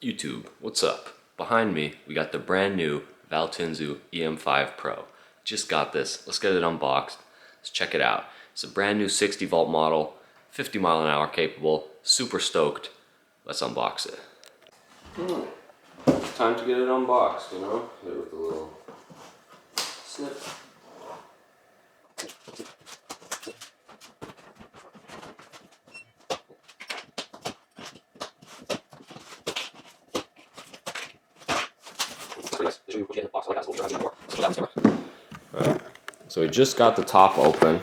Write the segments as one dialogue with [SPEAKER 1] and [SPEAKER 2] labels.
[SPEAKER 1] YouTube, what's up? Behind me, we got the brand new Valtinsu Em5 Pro. Just got this. Let's get it unboxed. Let's check it out. It's a brand new 60 volt model, 50 mile an hour capable. Super stoked. Let's unbox it. Time to get it unboxed, you know? Hit it with a little snip. So we just got the top open,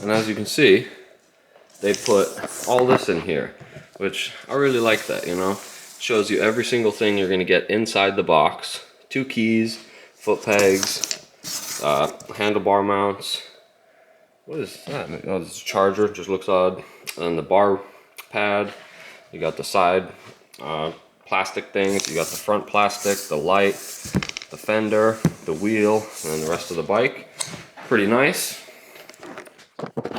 [SPEAKER 1] and as you can see, they put all this in here, which I really like that, you know? It shows you every single thing you're gonna get inside the box. 2 keys, foot pegs, handlebar mounts. What is that? Oh, this is a charger, just looks odd. And the bar pad, you got the side plastic things, you got the front plastic, the light, the fender, the wheel, and then the rest of the bike. Pretty nice. Alright,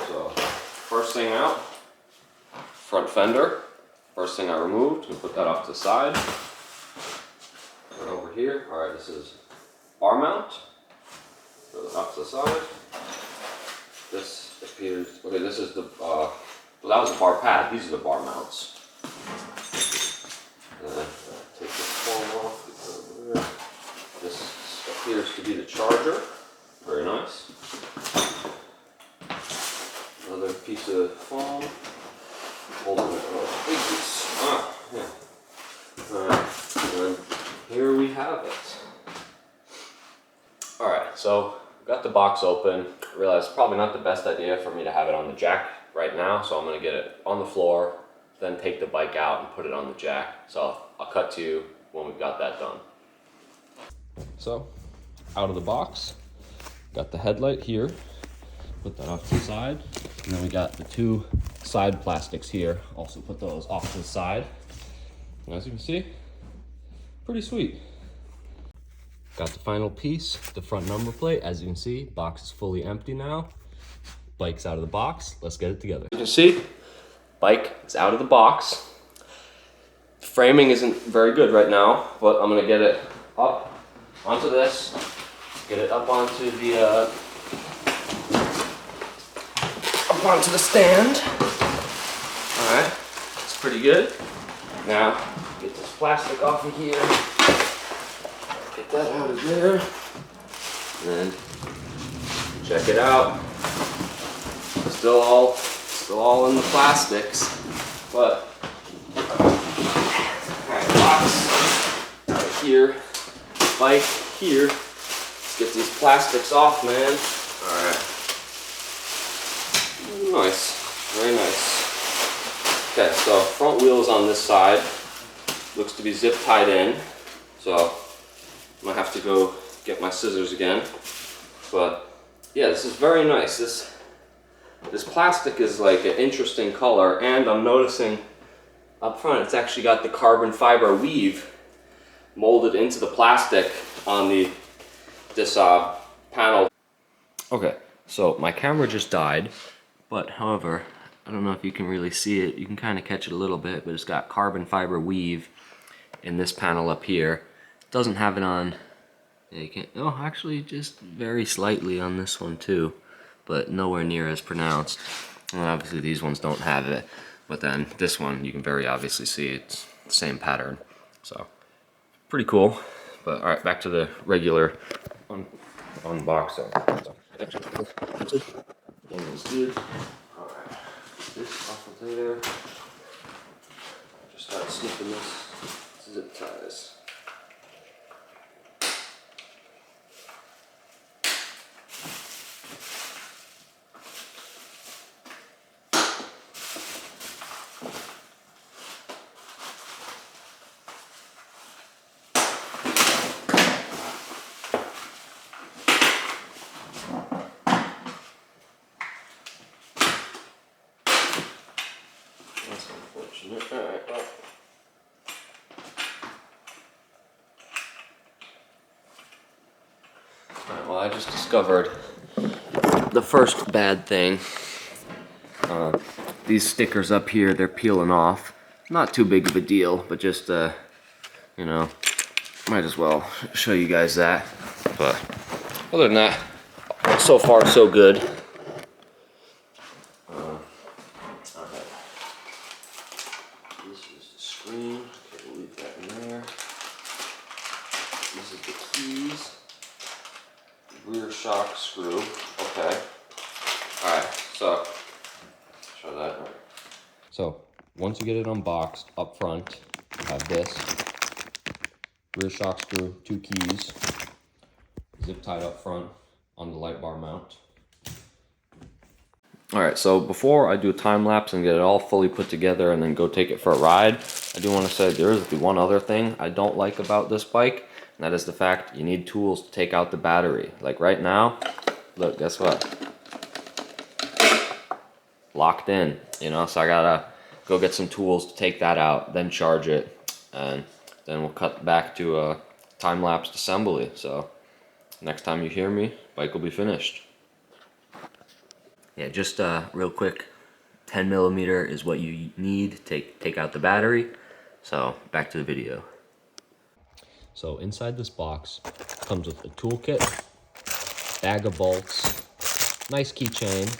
[SPEAKER 1] so first thing out, front fender. First thing I removed, we put that off to the side. Right over here. Alright, this is bar mount. Put it off to the side. This appears, okay, this is the, well, that was the bar pad. These are the bar mounts. Take this foam off, put it over there. This appears to be the charger. Very nice. Another piece of foam. Holding it up. Yeah. Alright, and here we have it. Alright, so got the box open. Realized it's probably not the best idea for me to have it on the jack right now, so I'm going to get it on the floor, then take the bike out and put it on the jack. So I'll cut to you when we've got that done. So, out of the box, got the headlight here. Put that off to the side. And then we got the 2 side plastics here. Also put those off to the side. And as you can see, pretty sweet. Got the final piece, the front number plate. As you can see, box is fully empty now. Bike's out of the box. Let's get it together. You can see, bike is out of the box. The framing isn't very good right now, but I'm gonna get it up onto this, get it up onto the onto the stand. Alright, it's pretty good. Now, get this plastic off of here. Get that out of there. And then check it out. Still all in the plastics. But alright, box right here. Bike here. Let's get these plastics off, man. Alright. Nice, very nice. Okay, so front wheels on this side. Looks to be zip tied in. So I'm gonna have to go get my scissors again. But yeah, this is very nice. This plastic is like an interesting color, and I'm noticing up front it's actually got the carbon fiber weave molded into the plastic on this panel. Okay, so my camera just died. But however, I don't know if you can really see it. You can kind of catch it a little bit, but it's got carbon fiber weave in this panel up here. It doesn't have it on, yeah, you can't, oh, actually just very slightly on this one too, but nowhere near as pronounced. And obviously these ones don't have it, but then this one you can very obviously see it's the same pattern. So, pretty cool. But alright, back to the regular unboxing. One is good. Alright, this off of there. Just start snipping this zip ties. Alright, well. Alright, well, I just discovered the first bad thing. These stickers up here, they're peeling off. Not too big of a deal, but just, you know, might as well show you guys that. But other than that, so far so good. Alright. This is the screen. Okay, we'll leave that in there. This is the keys. Rear shock screw. Okay. Alright, so show that. So once you get it unboxed up front, you have this rear shock screw, 2 keys, zip tied up front on the light bar mount. Alright, so before I do a time lapse and get it all fully put together and then go take it for a ride, I do want to say there is the one other thing I don't like about this bike, and that is the fact you need tools to take out the battery. Like right now, look, guess what? Locked in, you know, so I gotta go get some tools to take that out, then charge it, and then we'll cut back to a time-lapsed assembly. So next time you hear me, bike will be finished. Yeah, just real quick, 10mm is what you need to take out the battery. So back to the video. So inside this box comes with a toolkit, bag of bolts, nice keychain,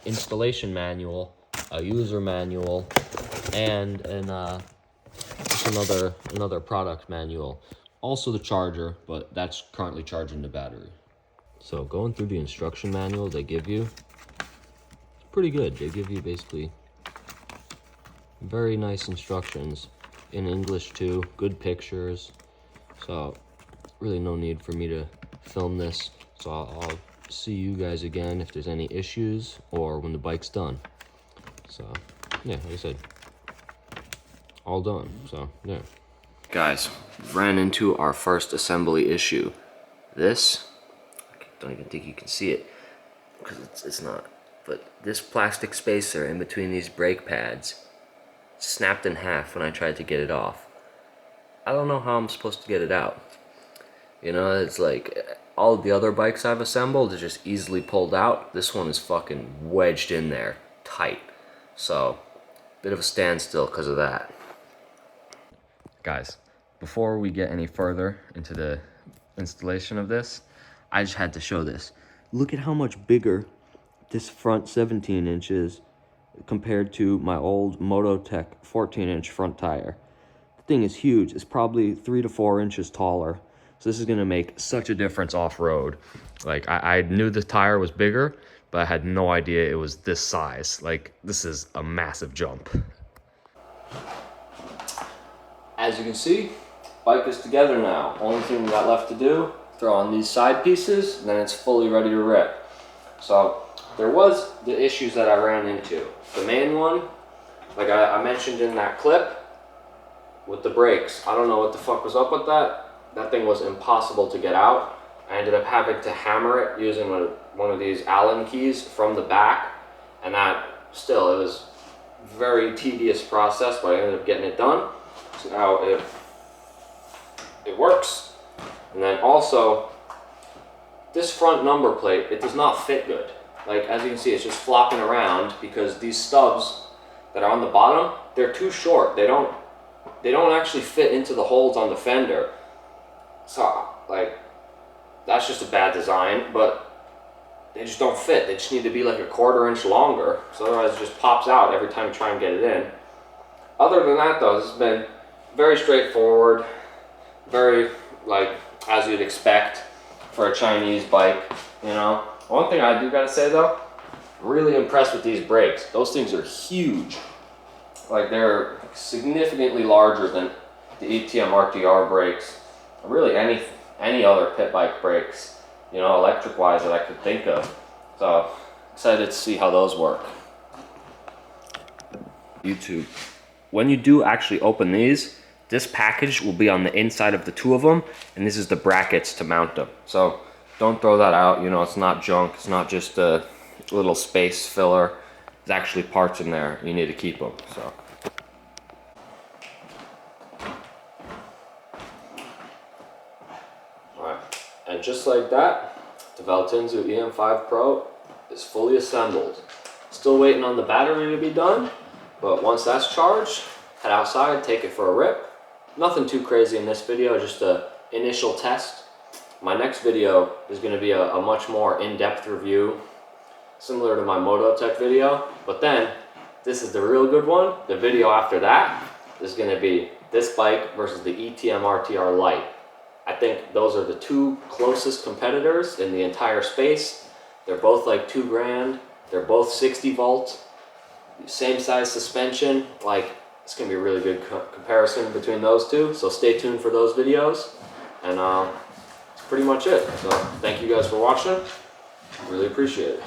[SPEAKER 1] installation manual, a user manual, and just another product manual. Also the charger, but that's currently charging the battery. So going through the instruction manual they give you, it's pretty good. They give you basically very nice instructions in English too, good pictures. So really no need for me to film this. So I'll see you guys again if there's any issues or when the bike's done. So yeah, like I said, all done. So yeah. Guys, ran into our first assembly issue. This, I don't even think you can see it because it's not, but this plastic spacer in between these brake pads snapped in half when I tried to get it off. I don't know how I'm supposed to get it out. You know, it's like all of the other bikes I've assembled is just easily pulled out. This one is fucking wedged in there tight. So, bit of a standstill because of that. Guys, before we get any further into the installation of this, I just had to show this. Look at how much bigger this front 17 inch is compared to my old Mototech 14-inch front tire. The thing is huge. It's probably 3 to 4 inches taller. So this is gonna make such a difference off-road. Like I knew the tire was bigger, but I had no idea it was this size. Like this is a massive jump. As you can see, bike is together now. Only thing we got left to do, throw on these side pieces, and then it's fully ready to rip. So there was the issues that I ran into. The main one, like I mentioned in that clip, with the brakes. I don't know what the fuck was up with that. That thing was impossible to get out. I ended up having to hammer it using one of these Allen keys from the back, and that still, it was a very tedious process, but I ended up getting it done. So now it works. And then also, this front number plate, it does not fit good. Like as you can see, it's just flopping around because these stubs that are on the bottom, they're too short. They don't actually fit into the holes on the fender. So like, that's just a bad design, but they just don't fit. They just need to be like a 1/4 inch longer. So otherwise it just pops out every time you try and get it in. Other than that though, this has been very straightforward, very like as you'd expect for a Chinese bike, you know. One thing I do gotta say though, really impressed with these brakes. Those things are huge. Like they're significantly larger than the ETM RTR brakes, or really any other pit bike brakes, you know, electric wise that I could think of. So excited to see how those work. YouTube. When you do actually open these, this package will be on the inside of the 2 of them, and this is the brackets to mount them. So don't throw that out, you know, it's not junk, it's not just a little space filler. There's actually parts in there, you need to keep them, so. Alright, and just like that, The Valtinsu Em5 Pro is fully assembled. Still waiting on the battery to be done, but once that's charged, head outside, take it for a rip. Nothing too crazy in this video, just an initial test. My next video is going to be a much more in-depth review, similar to my Mototech video, but then this is the real good one. The video after that is going to be this bike versus the ETM RTR Lite. I think those are the two closest competitors in the entire space. They're both like $2 grand. They're both 60 volt, same size suspension. Like, it's gonna be a really good comparison between those two. So stay tuned for those videos. And that's pretty much it. So thank you guys for watching. Really appreciate it.